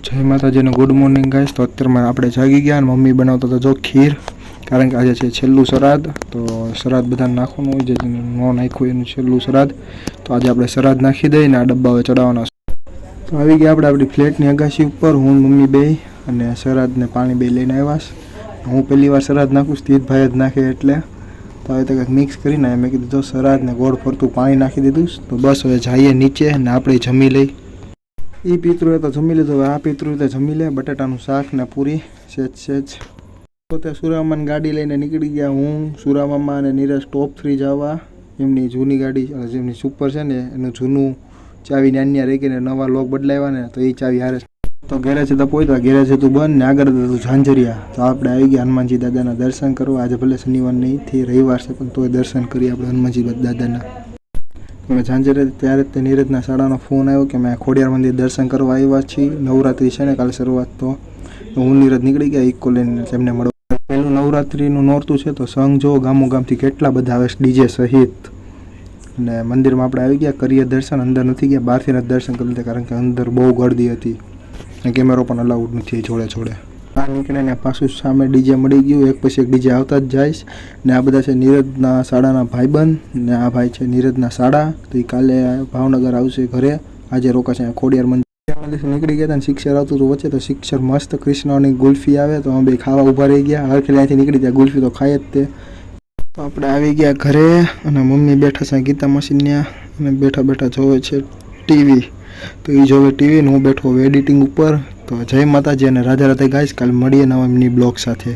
જય માતાજીને good morning guys. તો અત્યારમાં આપણે જાગી ગયા અને મમ્મી બનાવતા હતા જો ખીર, કારણ કે આજે છે છેલ્લું શ્રાદ્ધ। તો શ્રાદ્ધ બધાને નાખવાનું હોય, જે ન નાખ્યું એનું છેલ્લું શ્રાદ્ધ। તો આજે આપણે શ્રાદ્ધ નાખી દઈએ ને આ ડબ્બા હવે ચડાવવાના છે। તો આવી ગયા આપણે આપણી ફ્લેટની અગાશી ઉપર, હું મમ્મી બે અને શ્રાદ્ધને પાણી બે લઈને આવ્યા। હું પહેલી વાર શ્રાદ્ધ નાખું, સ્થિતભાઈ જ નાખે એટલે તો હવે તો કંઈક મિક્સ કરીને મેં કીધું જો શ્રાદ્ધને ગોળ ફરતું પાણી નાખી દીધું। તો બસ હવે જઈએ નીચે ને આપણે જમી લઈ। એ પિતૃએ તો જમી લીધું, હવે આ પિતૃએ તો જમી લે। બટાટાનું શાક ને પૂરી સેજ તો તે સુરામાની ગાડી લઈને નીકળી ગયા। હું સુરામામા અને નીરજ ટોપ 3 જવા, એમની જૂની ગાડી જેમની સુપર છે ને એનું જૂનું ચાવી નાન્યા રહી ગઈ ને નવા લોક બદલાવ્યા ને તો એ ચાવી હારે તો ગેરેજ તો પહોંચ્યા। ગેરેજ હતું બંધ ને આગળ હતું ઝાંઝરિયા। તો આપણે આવી ગયા હનુમાનજી દાદાના દર્શન કરવા। આજે ભલે શનિવાર નહીં થી રવિવાર છે પણ તોય દર્શન કરીએ આપણે હનુમાનજી દાદાના। મેં ઝાંઝરે ત્યારે તે નીરજના શાળાનો ફોન આવ્યો કે મેં ખોડિયાર મંદિર દર્શન કરવા આવ્યા છીએ, નવરાત્રિ છે ને કાલે શરૂઆત। તો હું નીરજ નીકળી ગયા ઇકો લઈને તેમને મળવા। પહેલું નવરાત્રિનું નોરતું છે તો સંઘ જો ગામો ગામથી કેટલા બધા આવે ડીજે સહિત, અને મંદિરમાં આપણે આવી ગયા, કરીએ દર્શન। અંદર નથી ગયા, બહારથી જ દર્શન કરી લીધા કારણ કે અંદર બહુ ગળદી હતી અને કેમેરો પણ અલાઉડ નથી જોડે। આ નીકળે ને પાછું સામે ડીજે મળી ગયું, એક પછી એક ડીજે આવતા જ જાય ને। આ બધા છે નીરજના શાળાના ભાઈબંધ ને આ ભાઈ છે નીરજના શાળા। તો એ કાલે ભાવનગર આવશે ઘરે, આજે રોકાશે ખોડિયાર મંદિર નીકળી ગયા હતા ને શિક્ષર આવતું હતું વચ્ચે। તો શિક્ષર મસ્ત કૃષ્ણની ગુલ્ફી આવે તો અમે બે ખાવા ઊભા રહી ગયા। હરખી અહીંથી નીકળી ગયા, ગુલ્ફી તો ખાય જ તે। તો આપણે આવી ગયા ઘરે અને મમ્મી બેઠા છે ગીતા મશીન્યા અને બેઠા જોવે છે ટીવી। તો એ જોવે ટીવી ને હું બેઠો હવે એડિટિંગ ઉપર। તો જય માતાજી અને રાધે રાધે ગાઈસ, કાલે મળીએ નવા મિની બ્લોગ સાથે।